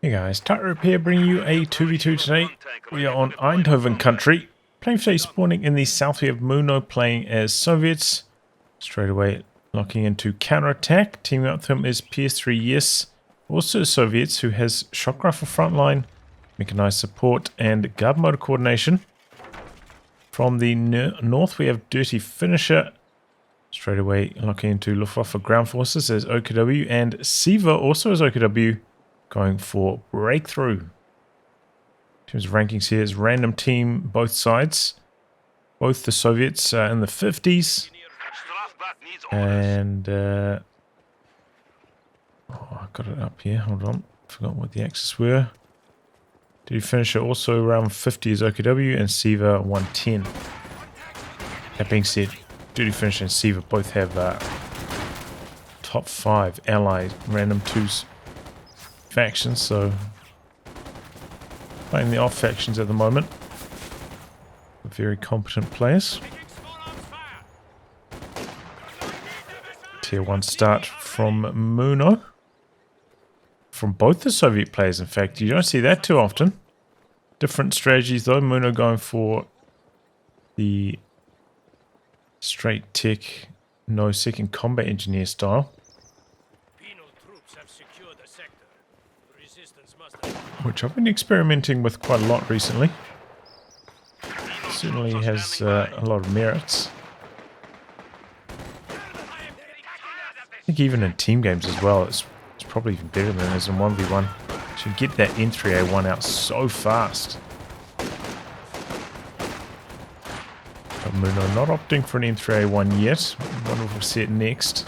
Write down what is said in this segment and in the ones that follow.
Hey guys, Tightrope here, bringing you a 2v2 today. We are on Eindhoven country. Playing today, spawning in the south. We have Muno playing as Soviets. Straight away locking into counter-attack. Teaming up with him is ps3YES, also Soviets, who has shock rifle frontline, mechanized support, and guard motor coordination. From the north, we have Dirty Finisher. Straight away locking into Luftwaffe ground forces as OKW, and Siva also as OKW. Going for breakthrough. In terms of rankings here is random team, both sides. Both the Soviets in the 50s. And I got it up here. Hold on. Forgot what the axes were. Dirty Finisher also around 50 is OKW and Siva 110. That being said, Dirty Finisher and Siva both have top 5 allied random 2s. Factions, so playing the off factions at the moment. Very competent players. Tier 1 start from Muno. From both the Soviet players, in fact. You don't see that too often. Different strategies though. Muno going for the straight tech, no second combat engineer style. Which I've been experimenting with quite a lot recently. Certainly has a lot of merits. I think even in team games as well, it's probably even better than it is in 1v1. You should get that N3A1 out so fast. But Muno not opting for an N3A1 yet. I wonder if we'll see it next.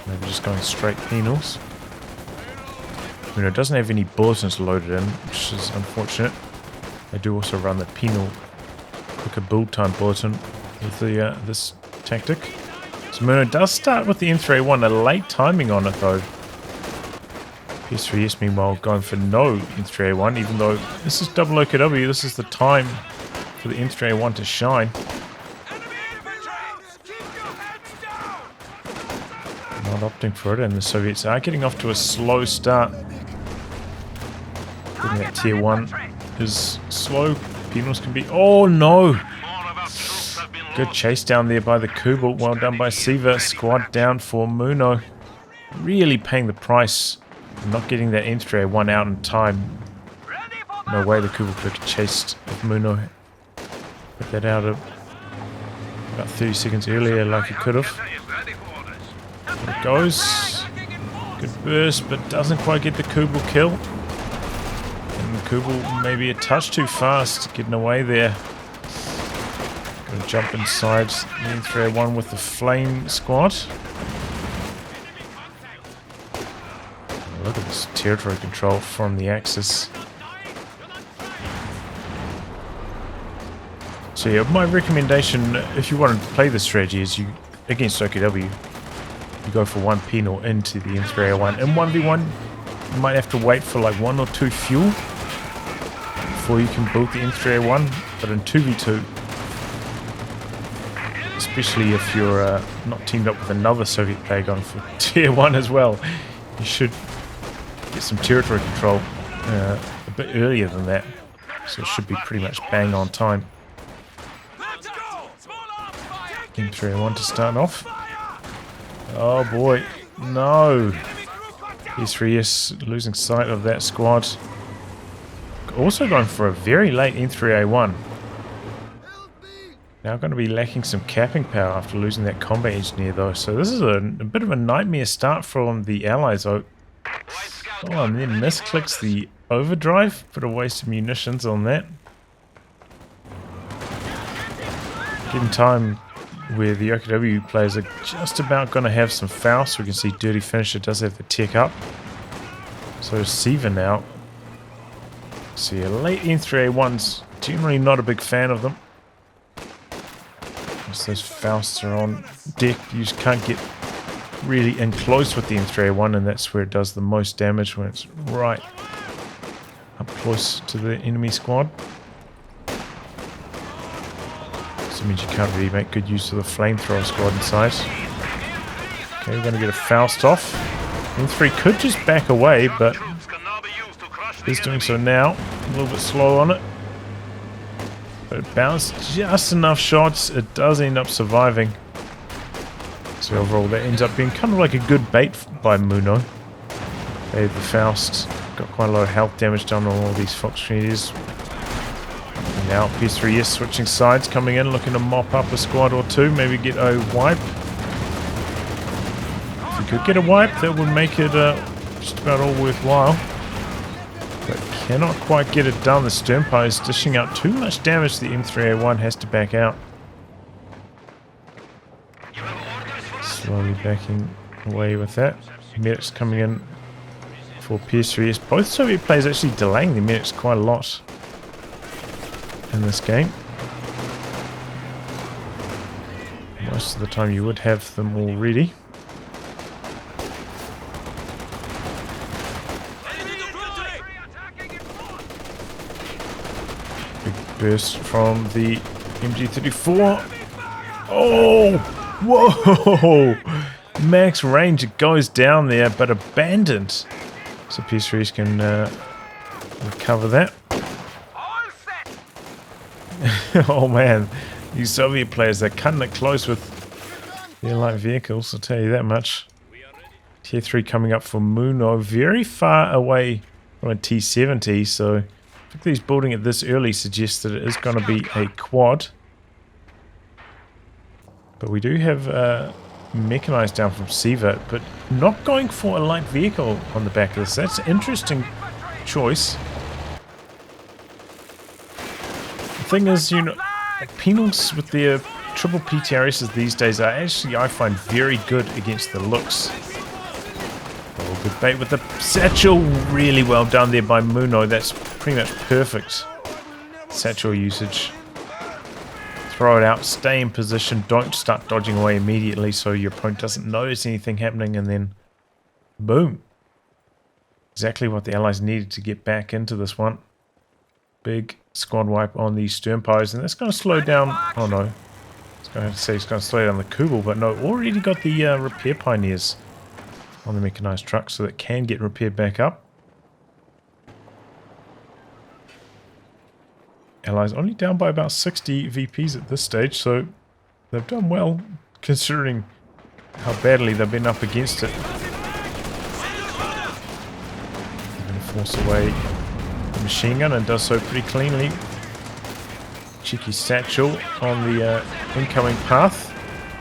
Maybe just going straight penals. It doesn't have any bulletins loaded in, which is unfortunate. They do also run the penal quicker build time bulletin with the this tactic. So Muno does start with the N3A1, a late timing on it though. ps3YES meanwhile going for no N3A1, even though this is double OKW, this is the time for the N3A1 to shine. Not opting for it, and the Soviets are getting off to a slow start. That tier 1 is slow. Penals can be... Oh no! Good chase down there by the Kubel. Well done by Siva. Squad down for Muno. Really paying the price for not getting that N3A1 out in time. No way the Kubel could have chased if Muno put that out about 30 seconds earlier like he could have. There it goes. Good burst, but doesn't quite get the Kubel kill. Kubel maybe a touch too fast, getting away there. Gonna jump inside the N3A1 with the flame squad. Look at this territory control from the Axis. So yeah, my recommendation if you want to play this strategy is against OKW, you go for one penal into the N3A1. In 1v1, you might have to wait for like 1 or 2 fuel before you can build the N3A1, but in 2v2, especially if you're not teamed up with another Soviet player going for tier 1 as well, you should get some territory control a bit earlier than that, so it should be pretty much bang on time. N3A1 to start off. Oh boy, no! ps3YES losing sight of that squad. Also going for a very late N3A1. Now going to be lacking some capping power after losing that combat engineer though. So this is a bit of a nightmare start from the allies. Oh, and then misclicks the overdrive. Put a waste of munitions on that. Given time where the OKW players are just about going to have some fouls. So we can see Dirty Finisher does have the tech up. So Siva now. See, a late N3A1's generally not a big fan of them. Once those Fausts are on deck, you just can't get really in close with the N3A1, and that's where it does the most damage, when it's right up close to the enemy squad. So it means you can't really make good use of the flamethrower squad inside. Okay, we're going to get a Faust off. M3 could just back away, but is doing so now. A little bit slow on it. But it bounced just enough shots. It does end up surviving. So overall that ends up being kind of like a good bait by Muno. The Faust got quite a lot of health damage done on all these Fox Trinitys. And now ps3YES switching sides, coming in, looking to mop up a squad or two, maybe get a wipe. If you could get a wipe, that would make it just about all worthwhile. But cannot quite get it done. The Sternpie is dishing out too much damage. The M3A1 has to back out. Slowly backing away with that. Medics coming in for ps3YES. Both Soviet players actually delaying the medics quite a lot in this game. Most of the time you would have them already. Big burst from the MG34. Oh! Whoa! Max range, it goes down there, but abandoned. So ps3YES can recover that. Oh man, these Soviet players, they're cutting it close with their light vehicles, I'll tell you that much. Tier 3 coming up for Muno, very far away from a T70, so the fact that he's building it this early suggests that it is going to be a quad. But we do have mechanized down from Siva, but not going for a light vehicle on the back of this. That's an interesting choice. The thing is, you know, penals with their triple PTRSs these days are actually, I find, very good against the looks. Oh, good bait with the satchel. Really well done there by Muno. That's pretty much perfect satchel usage. Throw it out, stay in position, don't start dodging away immediately so your opponent doesn't notice anything happening, and then boom. Exactly what the Allies needed to get back into this one. Big squad wipe on these Sternpies, and that's going to slow down. Oh no. I was going to say it's going to slow down the Kubel, but no, already got the repair pioneers on the mechanized truck, so that can get repaired back up. Allies only down by about 60 VPs at this stage, so they've done well considering how badly they've been up against it. They're going to force away the machine gun and does so pretty cleanly. Cheeky satchel on the incoming path.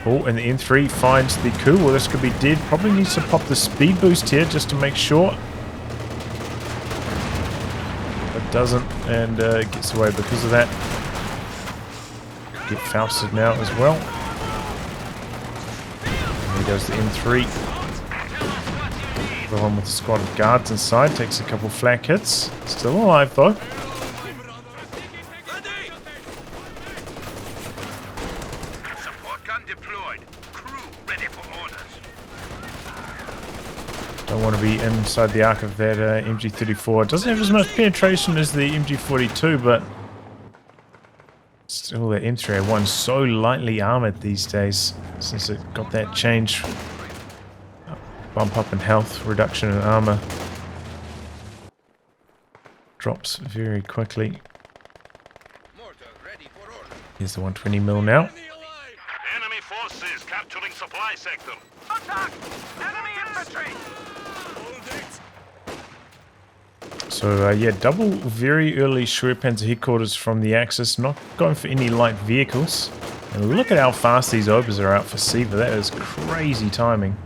Oh, and the M3 finds the coup. Well, this could be dead. Probably needs to pop the speed boost here just to make sure. It doesn't, and gets away because of that. Could get Fausted now as well. And here goes the M3. The one with the squad of guards inside. Takes a couple flak hits. Still alive though. Don't want to be inside the arc of that MG34. It doesn't have as much penetration as the MG42, but still the M3A1 so lightly armored these days since it got that change. Bump up in health, reduction in armor. Drops very quickly. Here's the 120mm now. Enemy forces capturing supply sector. Attack! Enemy infantry! So yeah, double very early Schwerpanzer headquarters from the Axis, not going for any light vehicles. And look at how fast these Obers are out for Siva. That is crazy timing.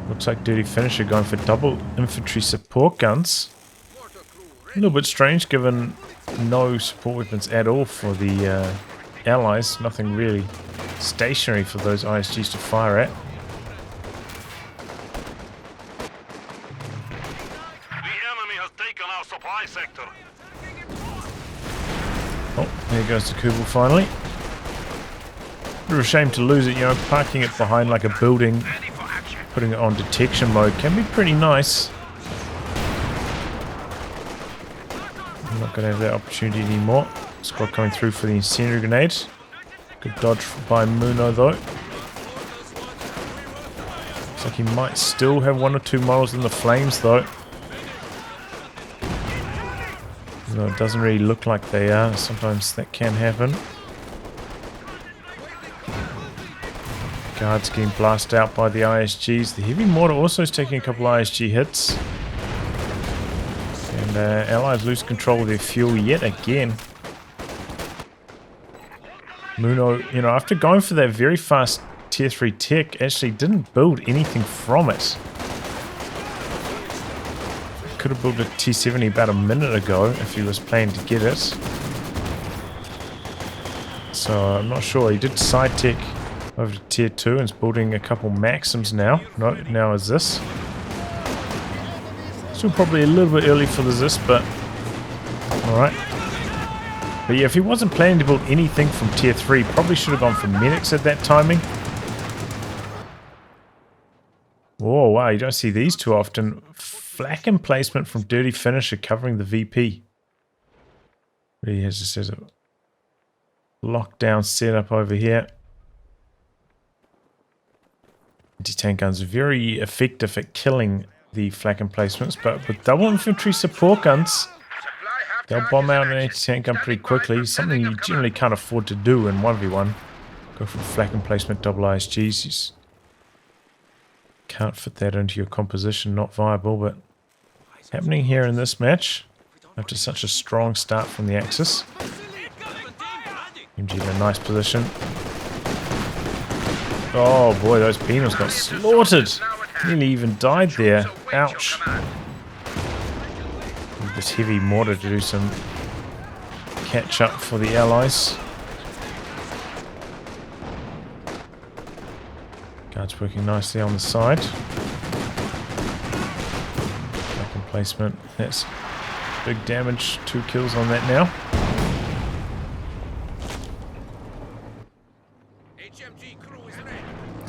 Looks like Dirty Finisher going for double infantry support guns. A little bit strange given no support weapons at all for the Allies. Nothing really stationary for those ISGs to fire at. Sector. Oh, there goes the Kubel finally. Bit of a shame to lose it, you know, parking it behind like a building, putting it on detection mode can be pretty nice. I'm not going to have that opportunity anymore. Squad coming through for the incendiary grenade. Good dodge by Muno though. Looks like he might still have 1 or 2 models in the flames though. No, it doesn't really look like they are. Sometimes that can happen. Guards getting blasted out by the ISGs. The heavy mortar also is taking a couple ISG hits. And Allies lose control of their fuel yet again. Muno, you know, after going for that very fast tier 3 tech, actually didn't build anything from it. Could have built a T70 about a minute ago if he was planning to get it. So I'm not sure. He did side tech over to tier 2 and is building a couple Maxims now. No, now is this. Still probably a little bit early for the Zis, but alright. But yeah, if he wasn't planning to build anything from tier 3, probably should have gone for medics at that timing. Oh wow, you don't see these too often. Flak emplacement from Dirty Finisher covering the VP. He has just a lockdown setup over here. Anti-tank guns are very effective at killing the flak emplacements, but with double infantry support guns, they'll bomb out an anti-tank gun pretty quickly. Something you generally can't afford to do in 1v1. Go for flak emplacement, double ISGs. You just can't fit that into your composition, not viable, but happening here in this match after such a strong start from the Axis. MG in a nice position. Oh boy, those penals got slaughtered. Nearly even died there. Ouch. Need this heavy mortar to do some catch up for the Allies. Guards working nicely on the side. Back emplacement. That's big damage. 2 kills on that now.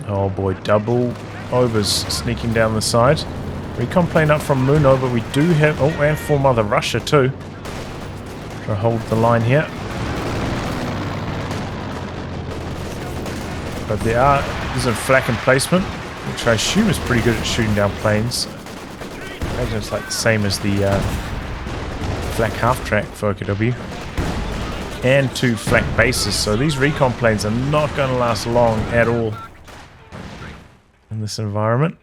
Oh boy, double overs sneaking down the side. Recon plane up from Muno, but we do have... Oh, and for Mother Russia too. Try to hold the line here. But there's a flak emplacement, which I assume is pretty good at shooting down planes. I imagine it's like the same as the flak half-track for OKW. And 2 flak bases, so these recon planes are not going to last long at all in this environment.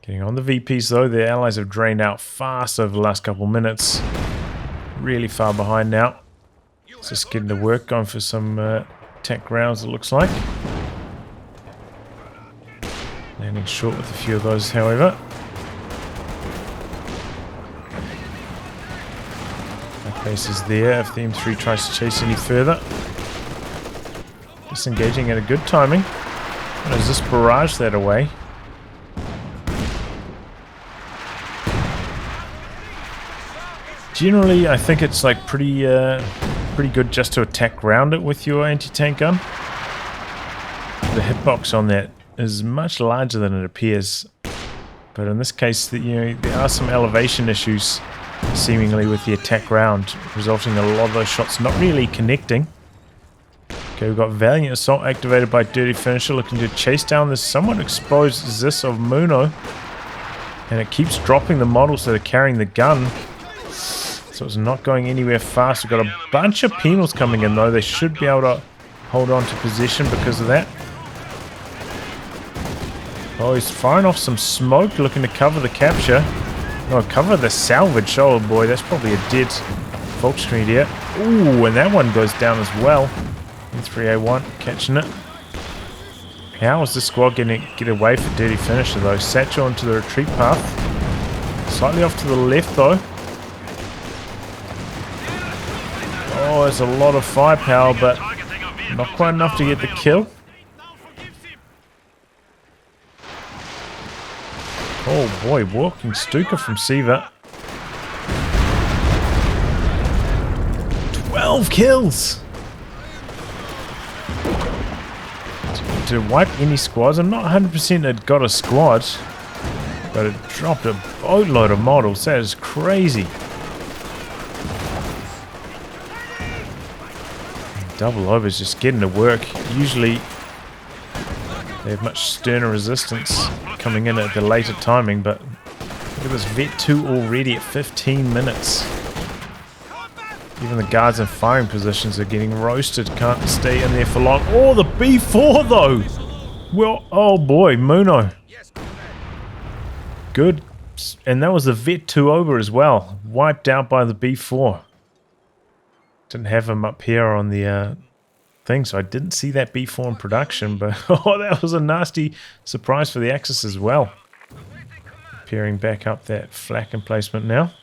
Getting on the VPs though, the Allies have drained out fast over the last couple minutes. Really far behind now. Just getting to work, going for some tech rounds it looks like. Landing short with a few of those however. That base is there if the M3 tries to chase any further. Disengaging at a good timing. Does this barrage that away? Generally, I think it's like pretty good just to attack round it with your anti-tank gun. The hitbox on that is much larger than it appears, but in this case, there are some elevation issues seemingly with the attack round, resulting in a lot of those shots not really connecting. Okay, we've got Valiant Assault activated by Dirty Finisher, looking to chase down this somewhat exposed Zis of Muno. And it keeps dropping the models that are carrying the gun. So it's not going anywhere fast. We've got a bunch of penals coming in though. They should be able to hold on to position because of that. Oh, he's firing off some smoke, looking to cover the capture. No, cover the salvage. Oh boy, that's probably a dead Volkskrieger here. Ooh, and that one goes down as well. ps3YES catching it. How is this squad getting get away for Dirty Finisher though? Satchel into the retreat path. Slightly off to the left though. Oh, there's a lot of firepower, but not quite enough to get the kill. Oh boy, walking Stuka from Siva. 12 kills! To wipe any squads, I'm not 100% it got a squad, but it dropped a boatload of models. That is crazy. Double overs just getting to work. Usually They have much sterner resistance coming in at the later timing, but look at this Vet 2 already at 15 minutes. Even the guards in firing positions are getting roasted, can't stay in there for long. Oh, the B4 though! Well, oh boy, Muno. Good. And that was the Vet 2 over as well. Wiped out by the B4. Didn't have him up here on the thing, so I didn't see that B4 in production, but oh, that was a nasty surprise for the Axis as well. Pairing back up that flak emplacement now.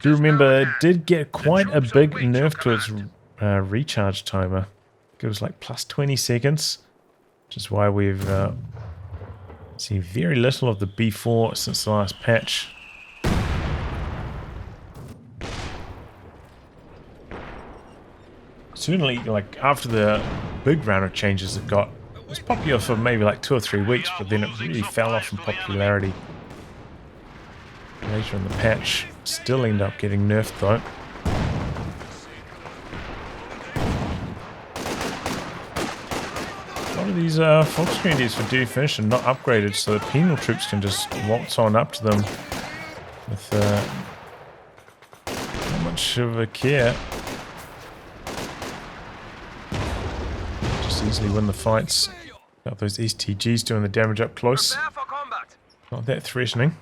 Do you remember it did get quite a big nerf to its recharge timer. It was like plus 20 seconds, which is why we've seen very little of the B4 since the last patch. Certainly, like after the big round of changes it was popular for maybe like 2 or 3 weeks, but then it really fell off in popularity. Later in the patch, still end up getting nerfed though. A lot of these Fox communities for duty finish are not upgraded, so the penal troops can just waltz on up to them with not much of a care. Just easily win the fights. Got those STGs doing the damage up close. Not that threatening.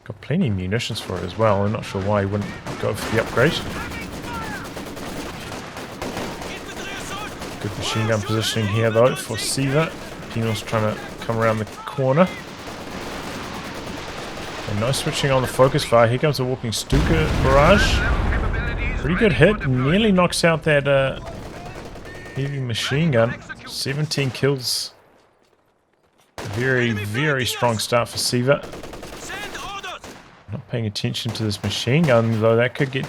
Got plenty of munitions for it as well. I'm not sure why he wouldn't go for the upgrade. Good machine gun positioning here though for Siva. Penal's trying to come around the corner. And no switching on the focus fire. Here comes the walking Stuka barrage. Pretty good hit. Nearly knocks out that heavy machine gun. 17 kills. Very, very strong start for Siva. Not paying attention to this machine gun, though that could get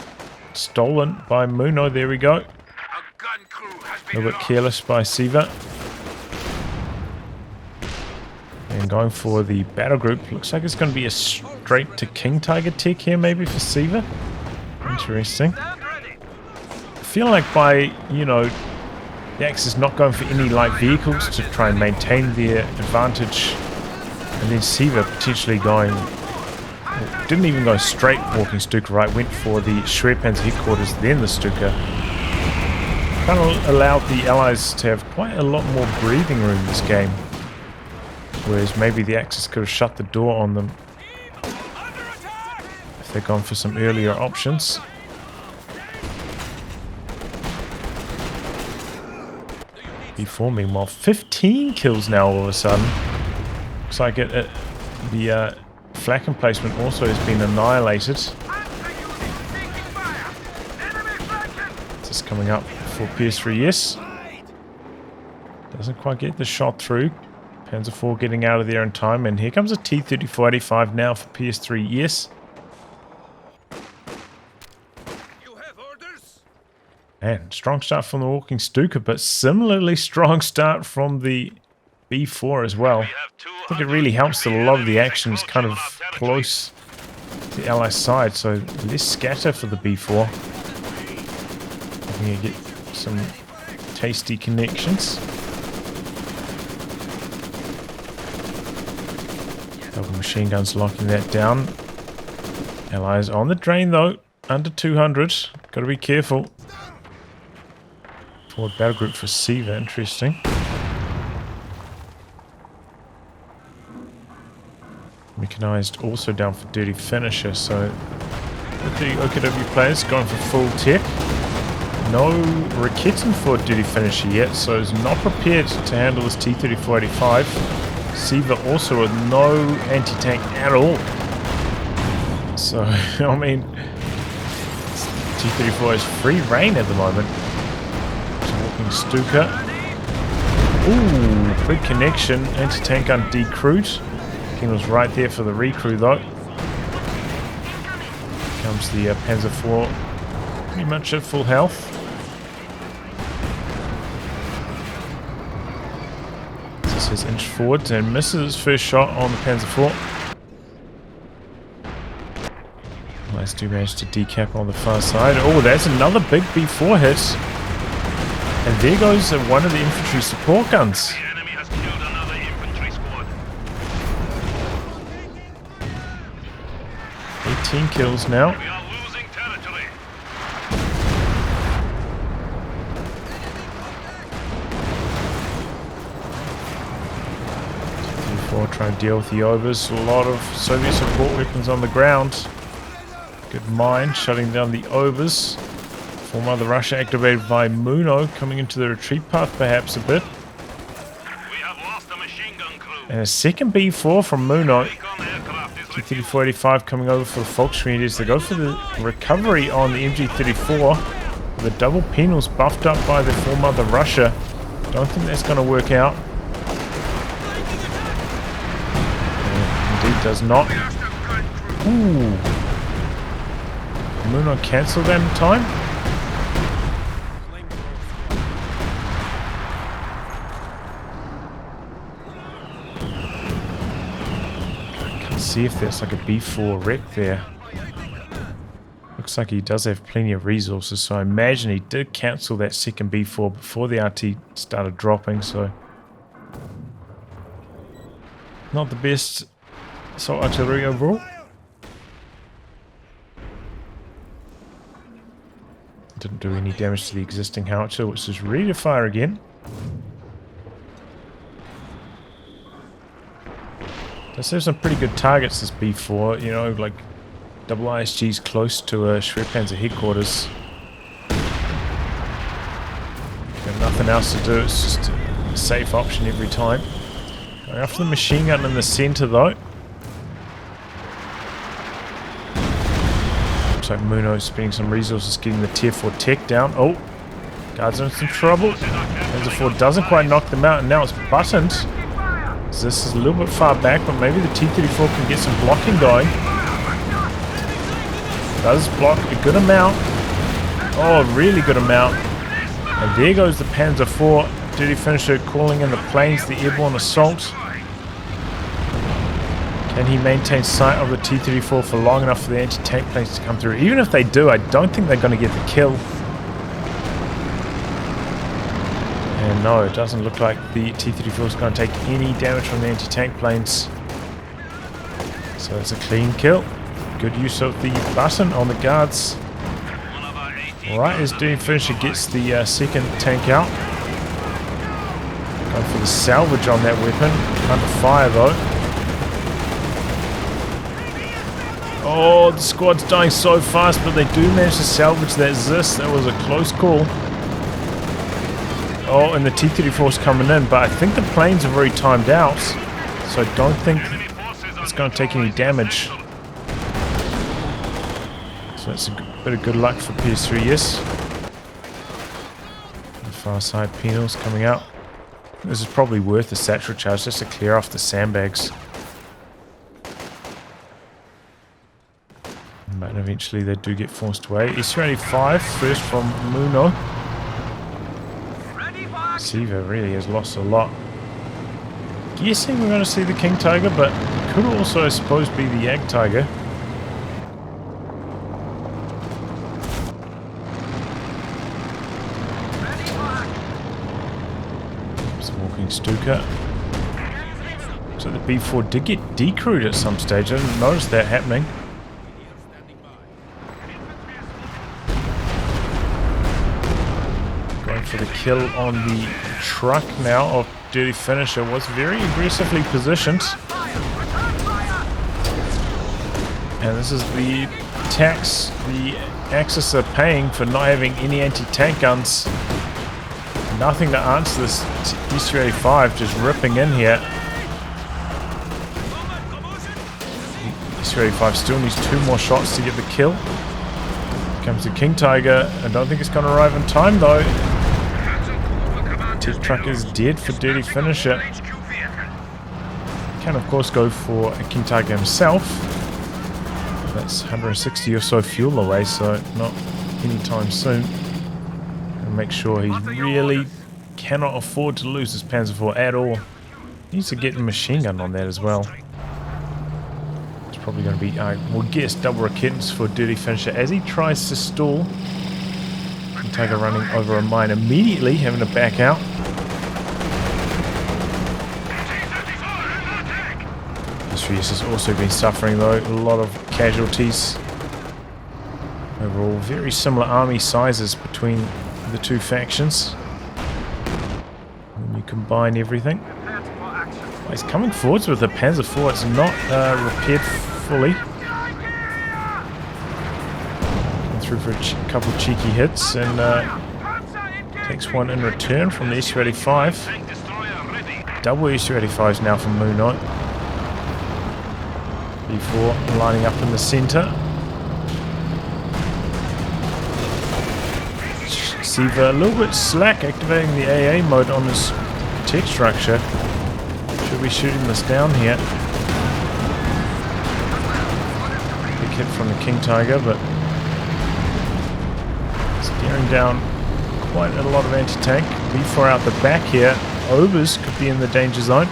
stolen by Muno. There we go. A little bit careless by Siva. And going for the battle group. Looks like it's going to be a straight to King Tiger tech here, maybe for Siva. Interesting. I feel like by, you know, the Axis not going for any light vehicles to try and maintain their advantage, and then Siva potentially going. Didn't even go straight walking Stuka, right? Went for the Schwerpanzer headquarters, then the Stuka. Kind of allowed the Allies to have quite a lot more breathing room this game. Whereas maybe the Axis could have shut the door on them if they'd gone for some earlier options. B4 meanwhile, 15 kills now all of a sudden. Looks like the flak emplacement also has been annihilated. Just coming up for ps3YES. Doesn't quite get the shot through. Panzer IV getting out of there in time, and here comes a T-3485 now for ps3YES. And strong start from the walking Stuka, but similarly strong start from the B4 as well. I think it really helps that a lot of the action is kind of close to the Allied side, so less scatter for the B4. I think you get some tasty connections. Double machine guns locking that down. Allies on the drain though, under 200. Got to be careful. Forward battle group for Siva, interesting. Mechanized also down for dirty finisher, so the OKW players going for full tech. No Raketten for dirty finisher yet, so is not prepared to handle this T-3485. Siva also with no anti-tank at all. So, I mean, T-34 is free reign at the moment. Walking Stuka. Ooh, big connection. Anti-tank gun decrewed. King was right there for the recrew though. Comes the Panzer IV, pretty much at full health. This is inch forward and misses his first shot on the Panzer IV. Nice do manage to decap on the far side. Oh, that's another big B4 hit. And there goes one of the infantry support guns. The enemy has killed another infantry squad. 18 kills now. We are losing territory. T-34 trying to deal with the overs. A lot of Soviet support weapons on the ground. Good mine, shutting down the overs. Form Mother Russia activated by Muno, coming into the retreat path perhaps a bit. We have lost a machine gun crew. And a second B4 from Muno. Recon aircraft is T-34-85 coming over for the Volksmarine. They go for the recovery on the MG-34. The double penals buffed up by the Form Mother Russia. Don't think that's going to work out. Indeed does not. Ooh. Muno cancelled that in time. See if there's like a B4 wreck there. Looks like he does have plenty of resources, so I imagine he did cancel that second B4 before the RT started dropping, so not the best assault artillery overall. Didn't do any damage to the existing howitzer, which is ready to fire again. Does have some pretty good targets, this B4, you know, like double ISG's close to Schwerpanzer headquarters. Got nothing else to do, it's just a safe option every time. Going after the machine gun in the center though. Looks like Muno's spending some resources getting the tier 4 tech down. Oh, guards are in some trouble. Panzer 4 doesn't quite knock them out, and now it's buttoned. So this is a little bit far back, but maybe the T-34 can get some blocking going. Does block a good amount. Oh, a really good amount. And there goes the Panzer 4. Dirty finisher calling in the planes, the airborne assault. Can he maintain sight of the T-34 for long enough for the anti-tank planes to come through? Even if they do, I don't think they're going to get the kill. And no, it doesn't look like the T-34 is going to take any damage from the anti-tank planes. So it's a clean kill. Good use of the button on the guards. Right as Dirty Finisher gets the second tank out. Going for the salvage on that weapon. Under fire though. Oh, the squad's dying so fast, but they do manage to salvage that Zis. That was a close call. Oh, and the T-34's coming in, but I think the planes are very timed out, so I don't think it's going to take any damage. So that's a bit of good luck for ps3YES. The far side penals coming out. This is probably worth a satchel charge just to clear off the sandbags. But eventually they do get forced away. ps385 first from Muno. Siva really has lost a lot. Guessing we're going to see the King Tiger, but it could also, I suppose, be the Yak Tiger. Walking Stuka. So the B4 did get decrewed at some stage. I didn't notice that happening. Going for the kill on the truck now of Dirty Finisher. Was very aggressively positioned. And this is the tax the Axis are paying for not having any anti-tank guns. Nothing to answer this ps385 just ripping in here. ps385 still needs 2 more shots to get the kill. Here comes the King Tiger. I don't think it's going to arrive in time though. Tech truck is dead for Dirty Finisher. Can of course go for a King Tiger himself. That's 160 or so fuel away, so not anytime soon. And make sure he really cannot afford to lose his Panzer IV at all. He needs to get a machine gun on that as well. It's probably going to be, we'll guess, double rakettons for Dirty Finisher as he tries to stall. King Tiger running over a mine immediately, having to back out. ps3YES has also been suffering though, a lot of casualties. Overall, very similar army sizes between the two factions. When you combine everything. Oh, he's coming forwards with the Panzer IV. It's not repaired fully. Going through for a couple of cheeky hits and takes one in return from the Su-85. Double Su-85s now from Moon Knight. Before lining up in the centre. Siva a little bit slack activating the AA mode on this tech structure. Should be shooting this down here. Big hit from the King Tiger, but staring down quite a lot of anti-tank. B4 out the back here. Obers could be in the danger zone.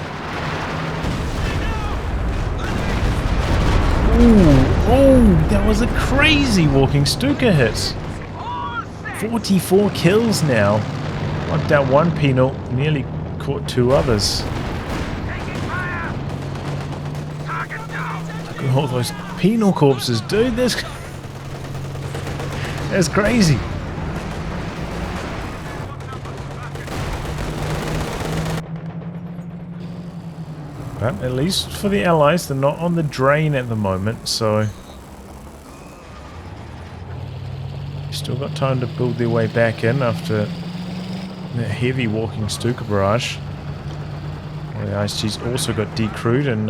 Ooh, that was a crazy walking Stuka hit. 44 kills now. Wiped out one penal, nearly caught two others. Look at all those penal corpses, dude. That's crazy. But at least for the Allies, they're not on the drain at the moment, so still got time to build their way back in after that heavy walking Stuka barrage. Well, the ISG's also got decrewed, and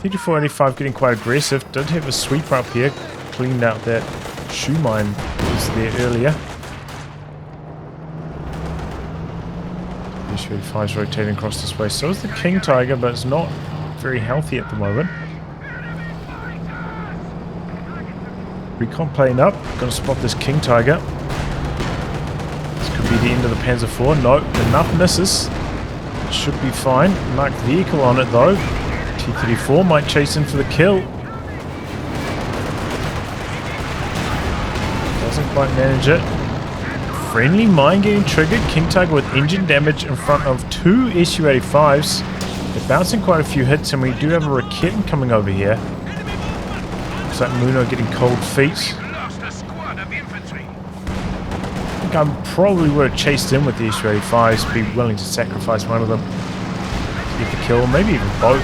3485 getting quite aggressive. Did have a sweeper up here, cleaned out that shoe mine that was there earlier. The Su-85's rotating across this way. So is the King Tiger, but it's not very healthy at the moment. Recon plane up, gonna spot this King Tiger. This could be the end of the Panzer IV. Nope, enough misses. Should be fine. Marked vehicle on it though. T-34 might chase in for the kill. Doesn't quite manage it. Friendly mine getting triggered. King Tiger with engine damage in front of two Su-85s. They're bouncing quite a few hits, and we do have a Raketen coming over here. Looks like Muno getting cold feet. I think I probably would have chased in with the Su-85s, be willing to sacrifice one of them to get the kill, maybe even both.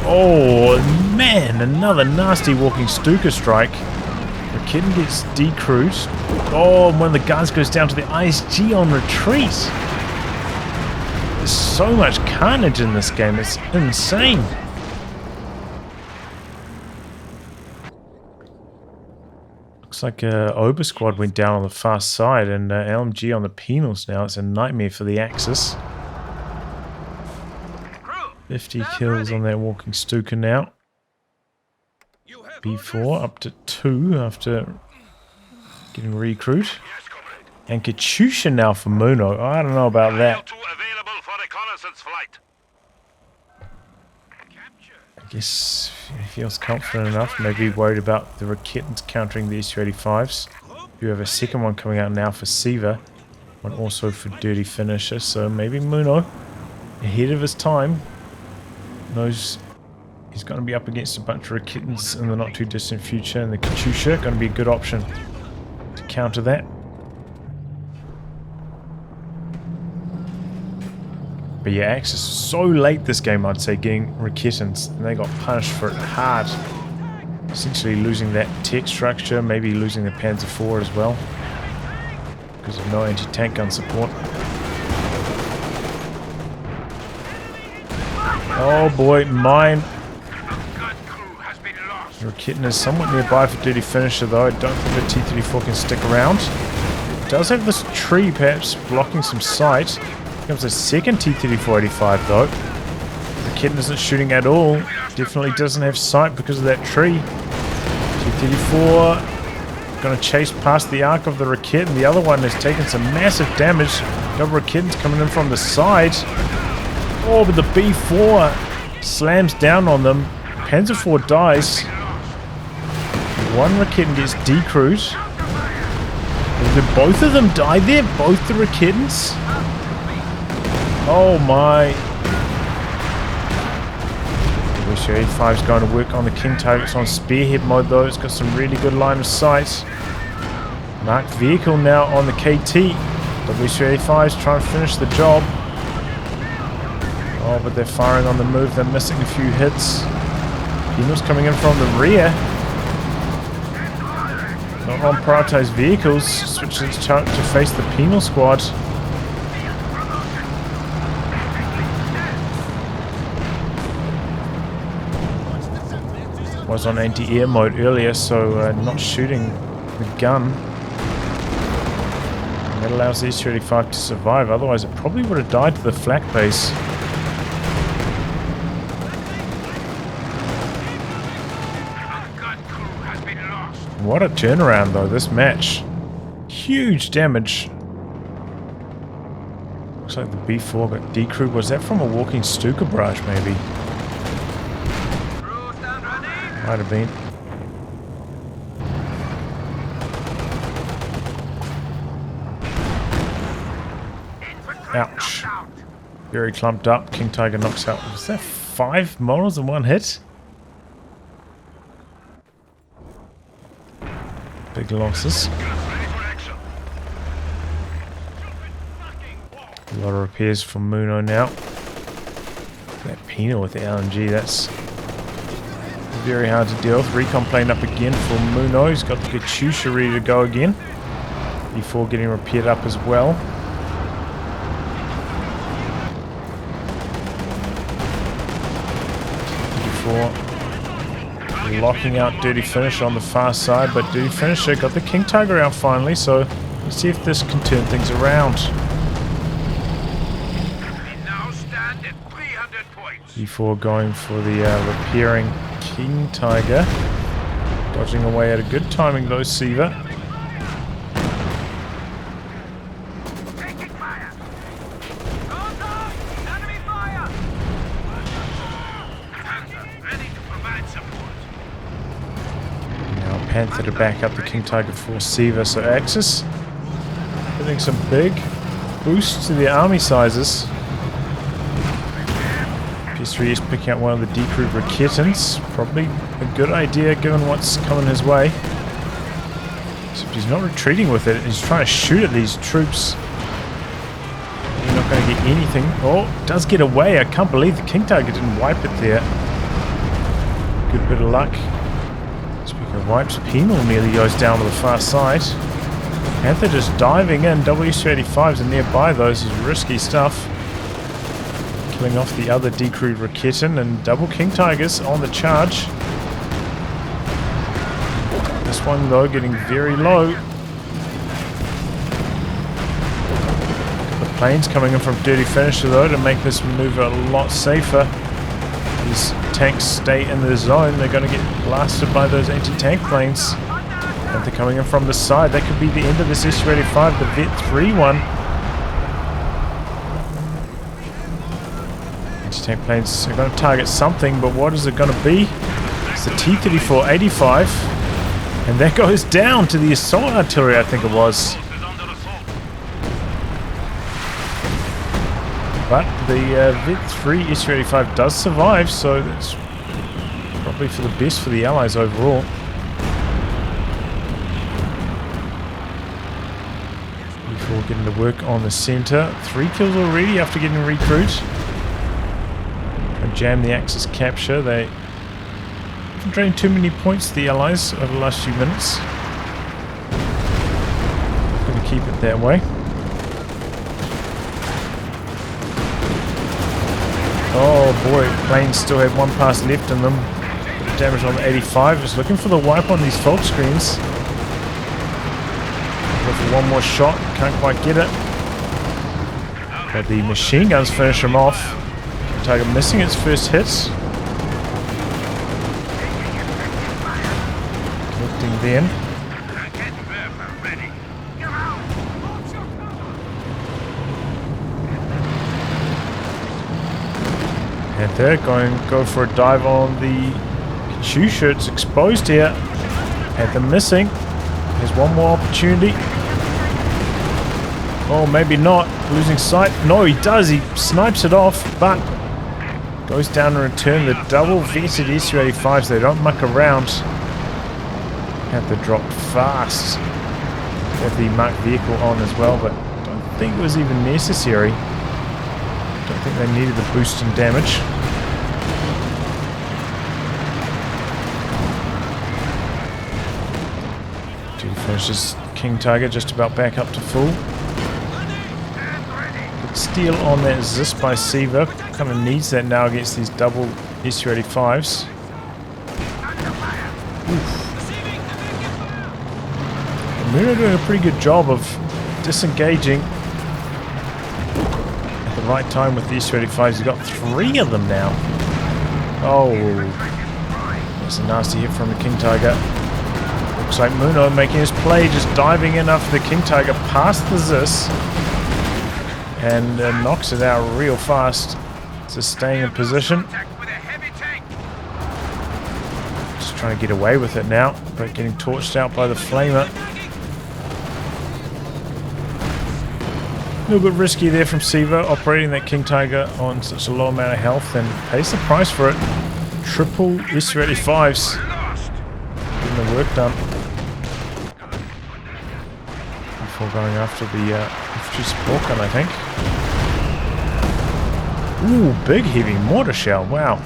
Oh man, another nasty walking Stuka strike. Raketen gets decrewed. Oh, and one of the guns goes down to the ISG on retreat. There's so much carnage in this game, it's insane. Looks like Ober squad went down on the fast side, and LMG on the penals now. It's a nightmare for the Axis. 50 kills on that walking Stuka now. B4 up to 2 after getting recruit. And Katyusha now for Muno. I don't know about that. I guess he feels confident enough. Maybe worried about the Raketens countering the Su-85s. You have a second one coming out now for Siva. One also for Dirty Finisher. So maybe Muno, ahead of his time, knows he's going to be up against a bunch of Raketens in the not too distant future. And the Katyusha going to be a good option to counter that. But yeah, Axis so late this game, I'd say, getting Raketens, and they got punished for it hard. Essentially losing that tech structure, maybe losing the Panzer IV as well, because of no anti-tank gun support. Oh boy, mine. Raketen is somewhat nearby for Dirty Finisher though. I don't think the T-34 can stick around. It does have this tree perhaps blocking some sight. Here comes a second T-34-85 though. Raketen isn't shooting at all. Definitely doesn't have sight because of that tree. T-34 going to chase past the arc of the Raketen. The other one has taken some massive damage. Double Raketens coming in from the side. Oh, but the B4 slams down on them. Panzer IV dies. One Rakitten gets decrewed. Did both of them die there? Both the Rakittens? Oh my. WC-85 is going to work on the King Tiger. It's on spearhead mode though. It's got some really good line of sight. Marked vehicle now on the KT. WC-85 is trying to finish the job. Oh, but they're firing on the move. They're missing a few hits. Penal's coming in from the rear. Not on prioritized vehicles. Switches its chunk to face the penal squad. Was on anti-air mode earlier, so not shooting the gun. And that allows the S-35 to survive. Otherwise, it probably would have died to the flak base. What a turnaround though, this match. Huge damage. Looks like the B4 got decrewed. Was that from a walking Stuka barrage maybe? Might have been. Ouch. Very clumped up. King Tiger knocks out. Was that 5 models in one hit? Big losses. A lot of repairs from Muno now. That penal with the LMG, that's very hard to deal with. Recon plane up again for Muno. He's got the Katyusha ready to go again. E4 getting repaired up as well. E4 locking out Dirty Finisher on the far side, but Dirty Finisher got the King Tiger out finally, so let's see if this can turn things around. E4 going for the repairing King Tiger. Dodging away at a good timing though, Siva. Panther to back up the King Tiger for Siva. So Axis giving some big boosts to the army sizes. ps3YES picking up one of the decrewed Rakittens. Probably a good idea given what's coming his way. Except he's not retreating with it. He's trying to shoot at these troops. You're not going to get anything. Oh, does get away. I can't believe the King Tiger didn't wipe it there. Good bit of luck. Wipes penal nearly goes down to the far side. Panther just diving in. WC-85s are nearby though. This is risky stuff. Killing off the other decrewed Rakitten and double King Tigers on the charge. This one though getting very low. The planes coming in from Dirty Finisher though to make this maneuver a lot safer. These tanks stay in the zone, they're going to get blasted by those anti-tank planes. And they're coming in from the side. That could be the end of this S-35, the Vet-3 one. Anti-tank planes are going to target something, but what is it going to be? It's the T-34-85. And that goes down to the assault artillery, I think it was. But the Vet-3 S-35 does survive, so that's probably for the best for the Allies overall. Before getting to work on the center. 3 kills already after getting recruit. And jam the Axis capture. They haven't drained too many points, the Allies, over the last few minutes. Going to keep it that way. Oh boy, planes still had 1 pass left in them. Bit of damage on the 85. Just looking for the wipe on these fault screens. Go for one more shot, can't quite get it. But the machine guns finish him off. Tiger missing its first hit. Connecting then. And they're going to go for a dive on the Katyusha. It's exposed here. Had them missing. There's one more opportunity. Oh, maybe not. Losing sight. No, he does. He snipes it off, but goes down in return. The double vetted Su-85s, they don't muck around. Have to drop fast. Have the marked vehicle on as well, but I don't think it was even necessary. Don't think they needed the boost in damage. Duty finishes King Tiger just about back up to full. Good steal on that ZIS by Siva. Kind of needs that now against these double Su-85s. Muno doing a pretty good job of disengaging at the right time with the Su-85s. He's got 3 of them now. Oh, that's a nasty hit from the King Tiger. Looks like Muno making his play, just diving in after the King Tiger past the ZIS and knocks it out real fast. Just staying in position. Just trying to get away with it now, but getting torched out by the flamer. A little bit risky there from Siva, operating that King Tiger on such a low amount of health, and pays the price for it. Triple Su-85s. Getting the work done. Before going after the infantry support gun, I think. Ooh, big heavy mortar shell, wow.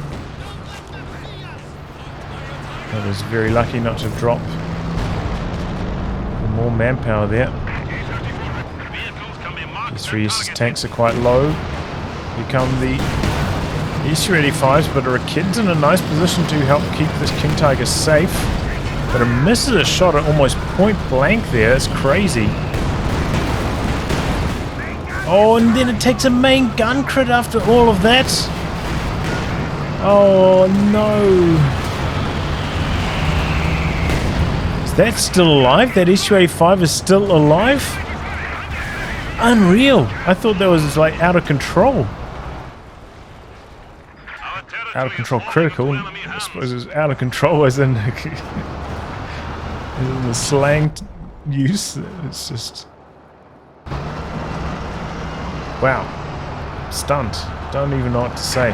That was very lucky not to drop more manpower there. ps3YES tanks are quite low. Here come the Su-85s, but Rakid's in a nice position to help keep this King Tiger safe. But it misses a shot at almost point blank there. It's crazy. Oh, and then it takes a main gun crit after all of that. Oh no. Is that still alive? That Su-85 is still alive? Unreal. I thought that was like out of control. Out of control critical. I suppose it was out of control as in, the slang use. It's just... Wow. Stunned. Don't even know what to say.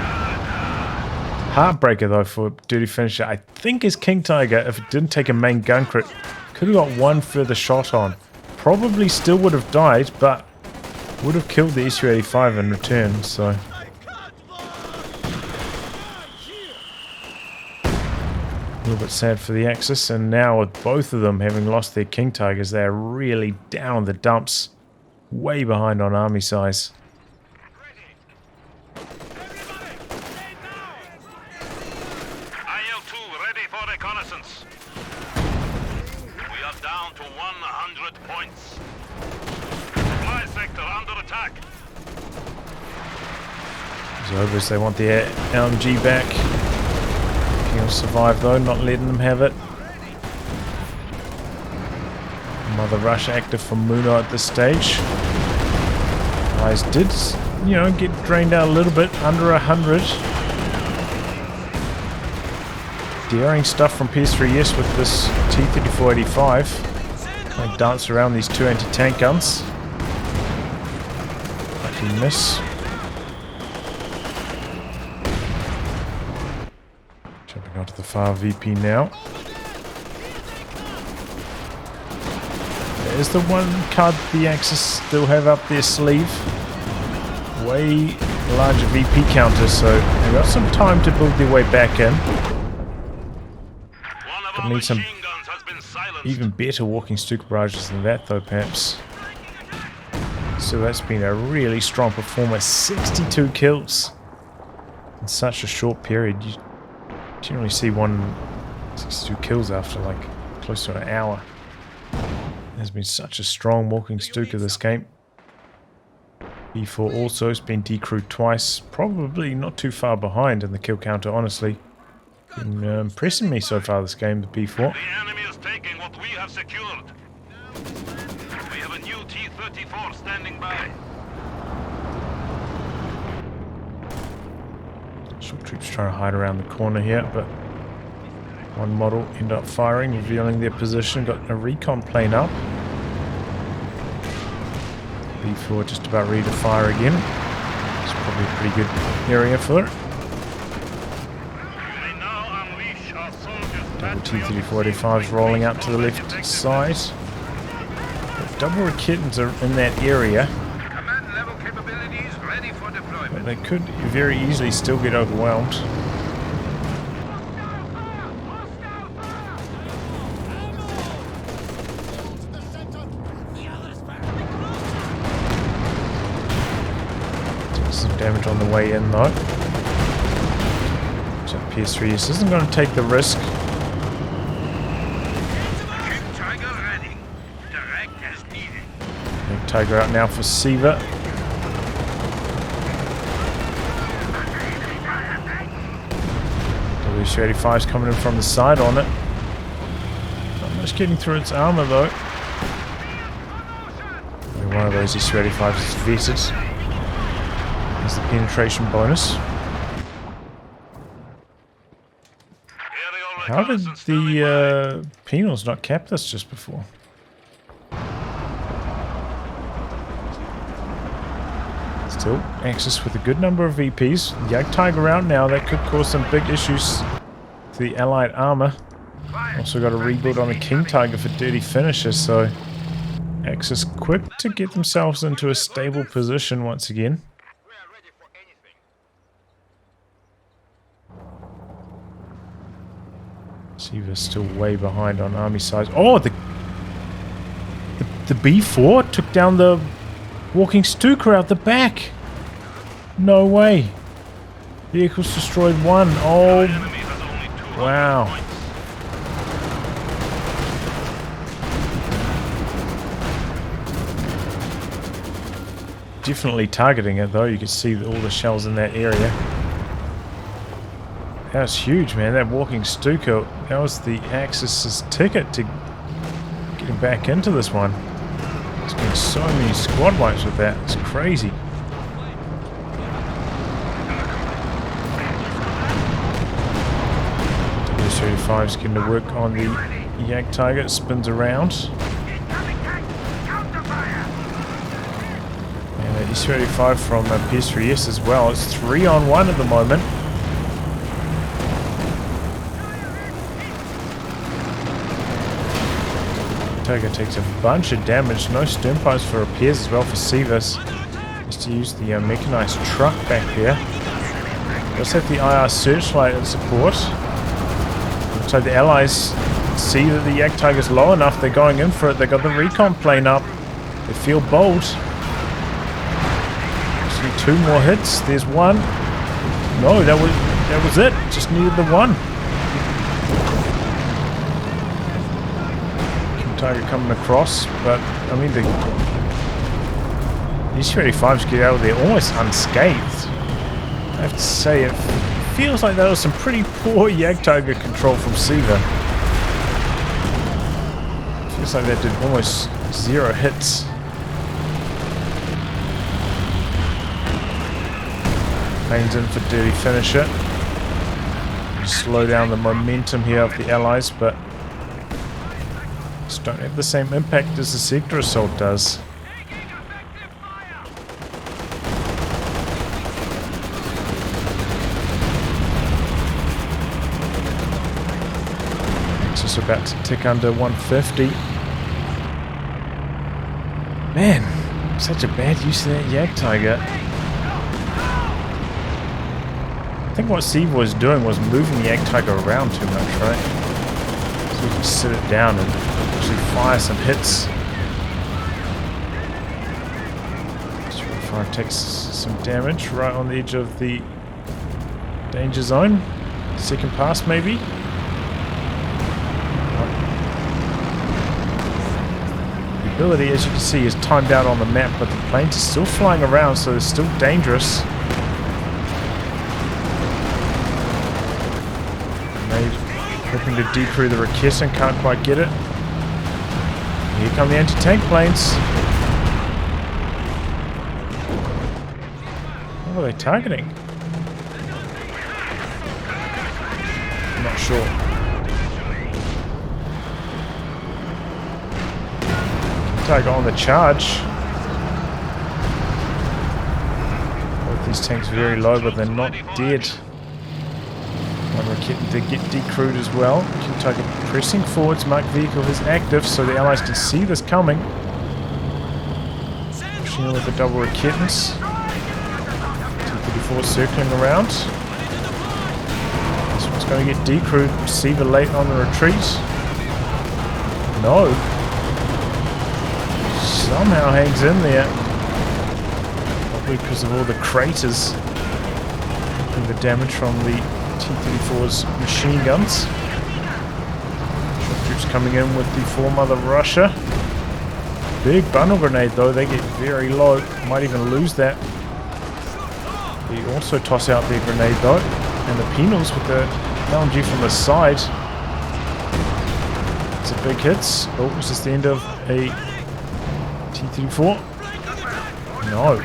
Heartbreaker though for Dirty Finisher. I think his King Tiger, if it didn't take a main gun crit, could have got one further shot on. Probably still would have died, but would have killed the Su-85 in return, so... A little bit sad for the Axis, and now with both of them having lost their King Tigers, they are really down in the dumps. Way behind on army size. IL-2 ready for reconnaissance. We are down to 100 points. Supply sector under attack. Zobers, they want the LMG back. He'll survive though, not letting them have it. Another rush active from Muno at this stage. Guys did, you know, get drained out a little bit, under 100. Daring stuff from ps3YES with this T-34-85. They dance around these 2 anti-tank guns. Lucky miss. Jumping onto the far VP now. There's the one card the Axis still have up their sleeve. Way larger VP counter, so they've got some time to build their way back in. But need some even better walking Stuka barrages than that though, perhaps. So that's been a really strong performance. 62 kills in such a short period. You generally see 62 kills after like close to an hour. Has been such a strong walking Stuka this game. B4 also has been decrewed twice. Probably not too far behind in the kill counter, honestly. Been impressing me so far this game, the B4. The enemy is taking what we have secured. We have a new T-34 standing by. Shock troops trying to hide around the corner here, but One model ended up firing, revealing their position. Got a recon plane up. B4 just about ready to fire again. It's probably a pretty good area for it. Double T-3485 is rolling out to the left side. But double Raketans are in that area. But they could very easily still get overwhelmed. Some damage on the way in though. So ps3YES isn't going to take the risk. Big Tiger out now for Siva. W-35 is coming in from the side on it. Not much getting through its armor though. Maybe one of those S-35s is vetted. There's the penetration bonus. How did the penals not cap this just before? Still, Axis with a good number of VPs. Jagdtiger out now, that could cause some big issues to the Allied armor. Also got a rebuild on the King Tiger for dirty finishes, so Axis quick to get themselves into a stable position once again. Siva's still way behind on army size. Oh, the B4 took down the walking Stuka out the back. No way. Vehicles destroyed one. Oh, wow. Definitely targeting it though. You can see all the shells in that area. That was huge, man. That walking Stuka, that was the Axis's ticket to getting back into this one. There's been so many squad wipes with that. It's crazy. W-35 is getting to work on the Jagdtiger. It spins around. And the S-35 from ps3YES as well. It's 3-on-1 at the moment. Tiger takes a bunch of damage. No stirnpipes for repairs as well for Siva's. Just to use the mechanized truck back there. Does have the IR searchlight in support. Looks like the Allies see that the Jagdtiger's low enough. They're going in for it. They got the recon plane up. They feel bold. See 2 more hits. There's one. No, that was it. Just needed the one. Tiger coming across, but I mean these S-35s get out of there almost unscathed. I have to say, it feels like that was some pretty poor Jagdtiger control from Siva. Feels like that did almost 0 hits. Planes in for dirty finisher. Slow down the momentum here of the Allies, but don't have the same impact as the sector assault does. It's just about to tick under 150. Man, such a bad use of that Jagdtiger. I think what Siva was doing was moving the Jagdtiger around too much, right? So you can sit it down and fire some hits. Fire takes some damage right on the edge of the danger zone. Second pass maybe. The ability, as you can see, is timed out on the map, but the planes are still flying around, so they're still dangerous. Maybe hoping to decrew the Rakes and can't quite get it. Here come the anti-tank planes. What are they targeting? I'm not sure. Tiger on the charge. Both these tanks very low, but they're not dead. One Raketen did get decrewed as well. King Tiger pressing forwards. Marked vehicle is active, so the Allies can see this coming. Pushing in with the double Raketens. T-34 circling around. This one's going to get decrewed. Siva late on the retreat. No. Somehow hangs in there. Probably because of all the craters. And the damage from the T-34's machine guns. Shock troops coming in with the Mother Russia. Big bundle grenade though, they get very low. Might even lose that. They also toss out their grenade though. And the penals with the LMG from the side. It's a big hits. Oh, is this the end of a T-34? No.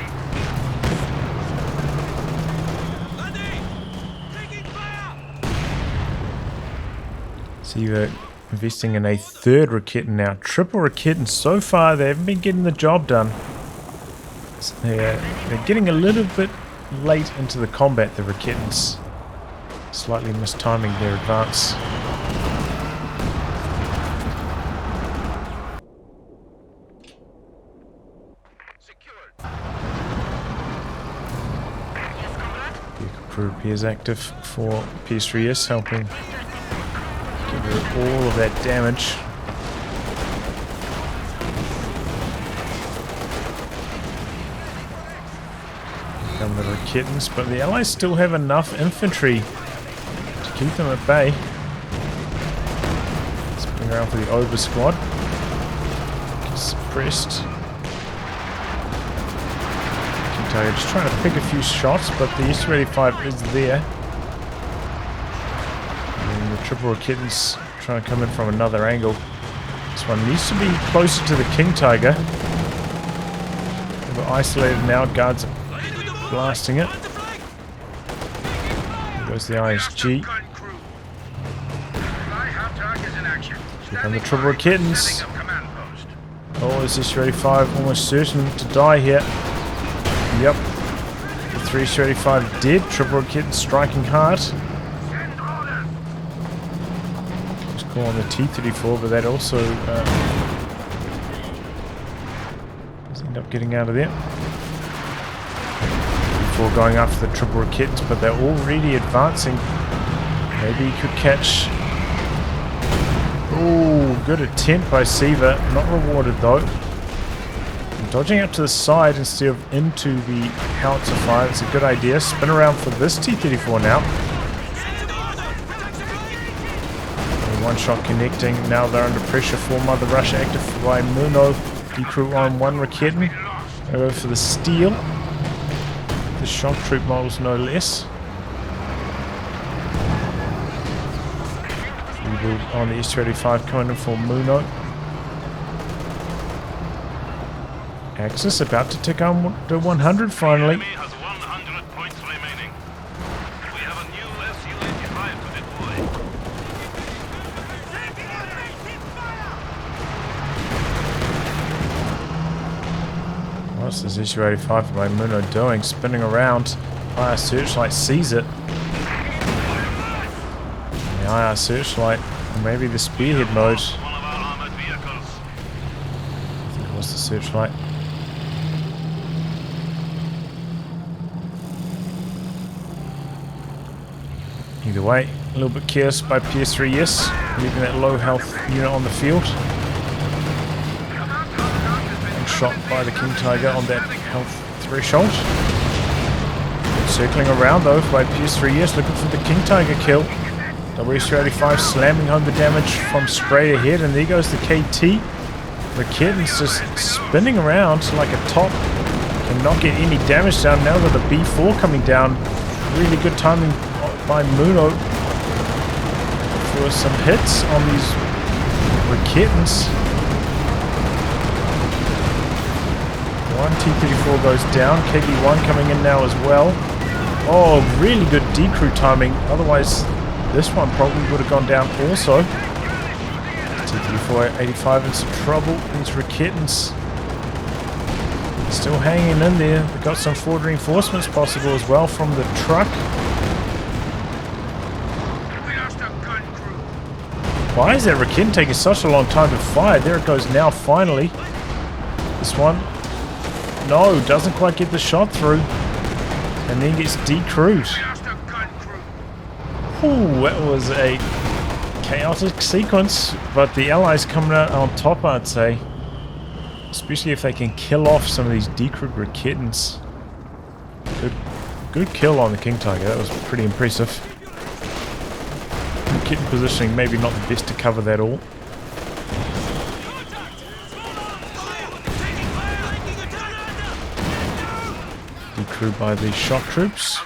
Siva investing in a third Raketen now. Triple Raketen. So far, they haven't been getting the job done. They're getting a little bit late into the combat, the Raketens. Slightly mistiming their advance. Vehicle crew appears active for ps3YES, helping give her all of that damage. Come the Raketens, but the Allies still have enough infantry to keep them at bay. Spinning around for the Over squad. Suppressed. King Tiger just trying to pick a few shots, but the S-35 is there. Triple Raketens trying to come in from another angle. This one needs to be closer to the King Tiger. We're isolated now, guards are blasting it. There goes the ISG. Here come the Triple Raketens. Oh, is this S-35 almost certain to die here? Yep. The 3 S-35 dead. Triple Raketens striking hard. On the T-34, but that also does end up getting out of there. Before going after the Triple Raketens, but they're already advancing. Maybe he could catch. Oh, good attempt by Siva. Not rewarded though. Dodging up to the side instead of into the howitzer fire. It's a good idea. Spin around for this T-34 now. One shot connecting. Now they're under pressure for Mother Russia, active by Muno. Decrew on one Raketen. They go for the steel. The shock troop models no less. Rebuild on the S-35 coming in for Muno. Axis about to tick on to 100 finally. What's this S-35 by Muno doing? Spinning around. IR Searchlight sees it. And the IR Searchlight, or maybe the spearhead mode. I think it was the Searchlight. Either way, a little bit careless by ps3YES, leaving that low health unit on the field. Shot by the King Tiger on that health threshold. Circling around though by ps3YES, looking for the King Tiger kill. WS-35 slamming home the damage from straight ahead, and there goes the KT. Raketen's just spinning around like a top. Cannot get any damage down now with the B4 coming down. Really good timing by Muno for some hits on these Raketens. One T-34 goes down. KB1 coming in now as well. Oh, really good decrew timing. Otherwise, this one probably would have gone down also. T-34-85 in some trouble. These Raketans still hanging in there. We've got some forward reinforcements possible as well from the truck. Why is that Raketan taking such a long time to fire? There it goes now, finally. This one, no, doesn't quite get the shot through. And then gets decrewed. Ooh, that was a chaotic sequence, but the Allies coming out on top, I'd say. Especially if they can kill off some of these decrewed Raketans. Good kill on the King Tiger, that was pretty impressive. Raketan positioning maybe not the best to cover that all. Decrewed by the shock troops.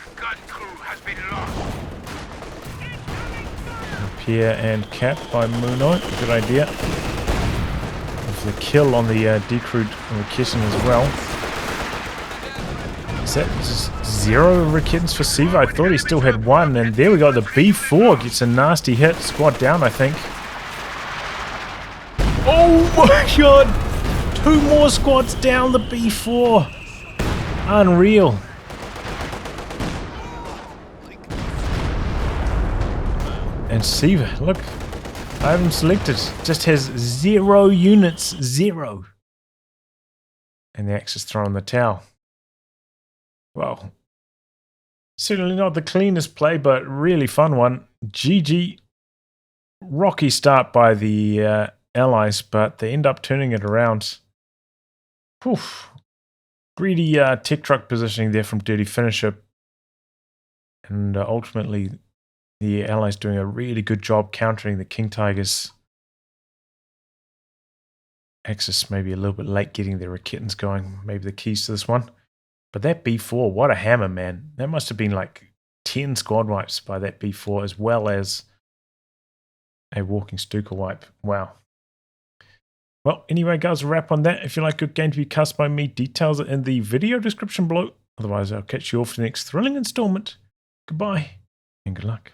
Repair and cap by Muno, good idea. With the kill on the decrewed Raketan as well. Is that just 0 Raketans for Siva? I thought he still had 1, and there we go, the B4 gets a nasty hit. Squad down, I think. Oh my god! 2 more squads down the B4! Unreal. And Siva, look, I haven't selected, just has 0 units, 0. And the Axis throwing the towel. Well, certainly not the cleanest play, but really fun one. GG. Rocky start by the Allies, but they end up turning it around. Oof. Greedy tech truck positioning there from Dirty Finisher. And ultimately, the Allies doing a really good job countering the King Tigers. Axis maybe a little bit late getting their Raketans going. Maybe the keys to this one. But that B4, what a hammer, man. That must have been like 10 squad wipes by that B4, as well as a walking Stuka wipe. Wow. Well, anyway, guys, a wrap on that. If you like good game to be cast by me, details are in the video description below. Otherwise, I'll catch you all for the next thrilling installment. Goodbye, and good luck.